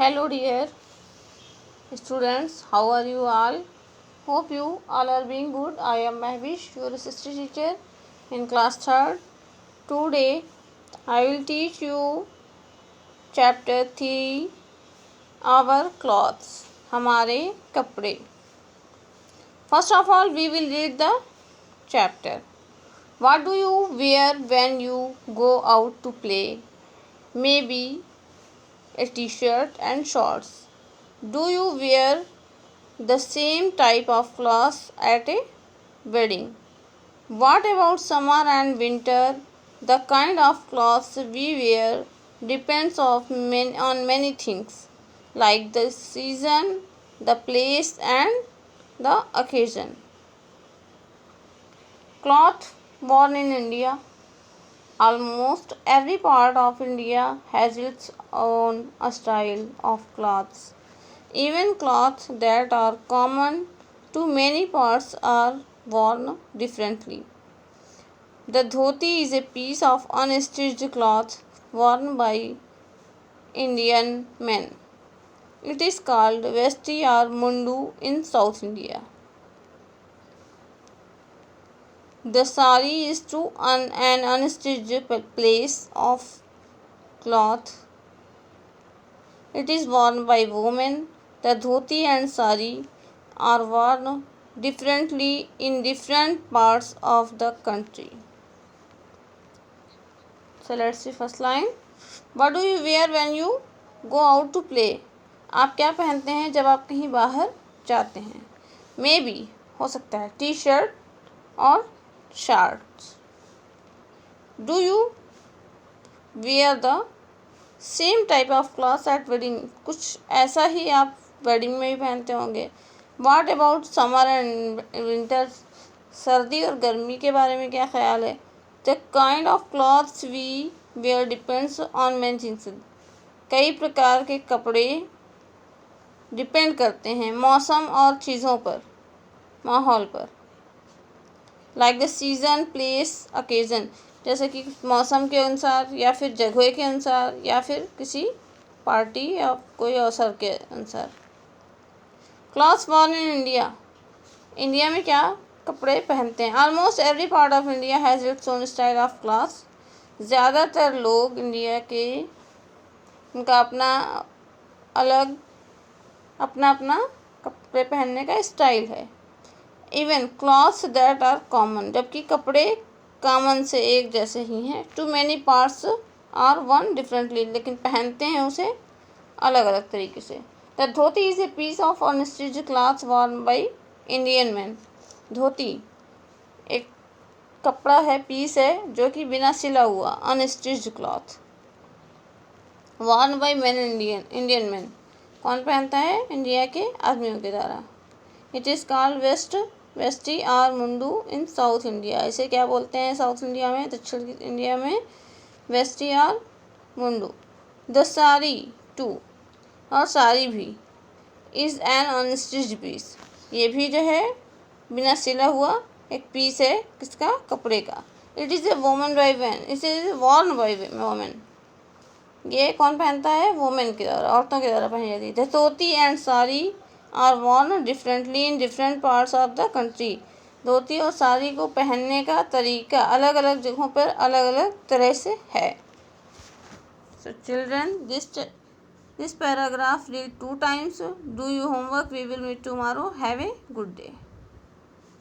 Hello dear students, how are you all? Hope you all are being good. I am Mahvish, your assistant teacher in class 3rd. Today I will teach you chapter 3, our clothes, हमारे कपड़े. First of all, we will read the chapter. What do you wear when you go out to play? Maybe a t-shirt and shorts. Do you wear the same type of clothes at a wedding? What about summer and winter? The kind of clothes we wear depends on many things like the season, the place and the occasion. Cloth worn in India. Almost every part of India has its own style of clothes. Even clothes that are common to many parts are worn differently. The dhoti is a piece of unstitched cloth worn by Indian men. It is called vesti or mundu in South India. The sari is an unstitched piece of cloth. It is worn by women. The dhoti and sari are worn differently in different parts of the country. So let's see first line. What do you wear when you go out to play? आप क्या पहनते हैं जब आप कहीं बाहर जाते हैं? Maybe हो सकता है टी शर्ट और shorts. Do you wear the same type of clothes at wedding? कुछ ऐसा ही आप वेडिंग में भी पहनते होंगे. What about summer and winter? सर्दी और गर्मी के बारे में क्या ख्याल है? The kind of clothes we wear depends on many things. कई प्रकार के कपड़े डिपेंड करते हैं मौसम और चीज़ों पर, माहौल पर. Like the season, place, occasion. जैसे कि मौसम के अनुसार या फिर जगह के अनुसार या फिर किसी पार्टी या कोई अवसर के अनुसार. Clothes worn in India. India में क्या कपड़े पहनते हैं? Almost every part of India has its own style of clothes. ज़्यादातर लोग इंडिया के उनका अपना अपना कपड़े पहनने का स्टाइल है. Even clothes that are common. जबकि कपड़े कॉमन से एक जैसे ही हैं. Too many parts are worn differently. लेकिन पहनते हैं उसे अलग अलग तरीके से. The dhoti is a piece of unstitched cloth worn by Indian man. Dhoti एक कपड़ा है, पीस है जो कि बिना सिला हुआ, unstitched cloth, worn by man Indian man. कौन पहनता है? इंडिया के आदमियों के द्वारा. इट इज़ कॉल्ड वेस्टी और मुंडू इन साउथ इंडिया. इसे क्या बोलते हैं साउथ इंडिया में, दक्षिण इंडिया में? वेस्टी और मुंडू. द साड़ी टू, और साड़ी भी, इज़ एन अनस्टिच्ड पीस. ये भी जो है बिना सिला हुआ एक पीस है. किसका? कपड़े का. It is a woman by van. इसे वॉर्न बाई वोमेन. ये कौन पहनता है? वोमेन के द्वारा, औरतों के द्वारा पहनी जाती है. The dhoti and sari are worn differently in different parts of the country. Dhoti और साड़ी को पहनने का तरीका अलग अलग जगहों पर अलग अलग तरह से है. So children, this paragraph read 2 times. Do you homework. We will meet tomorrow. Have a good day.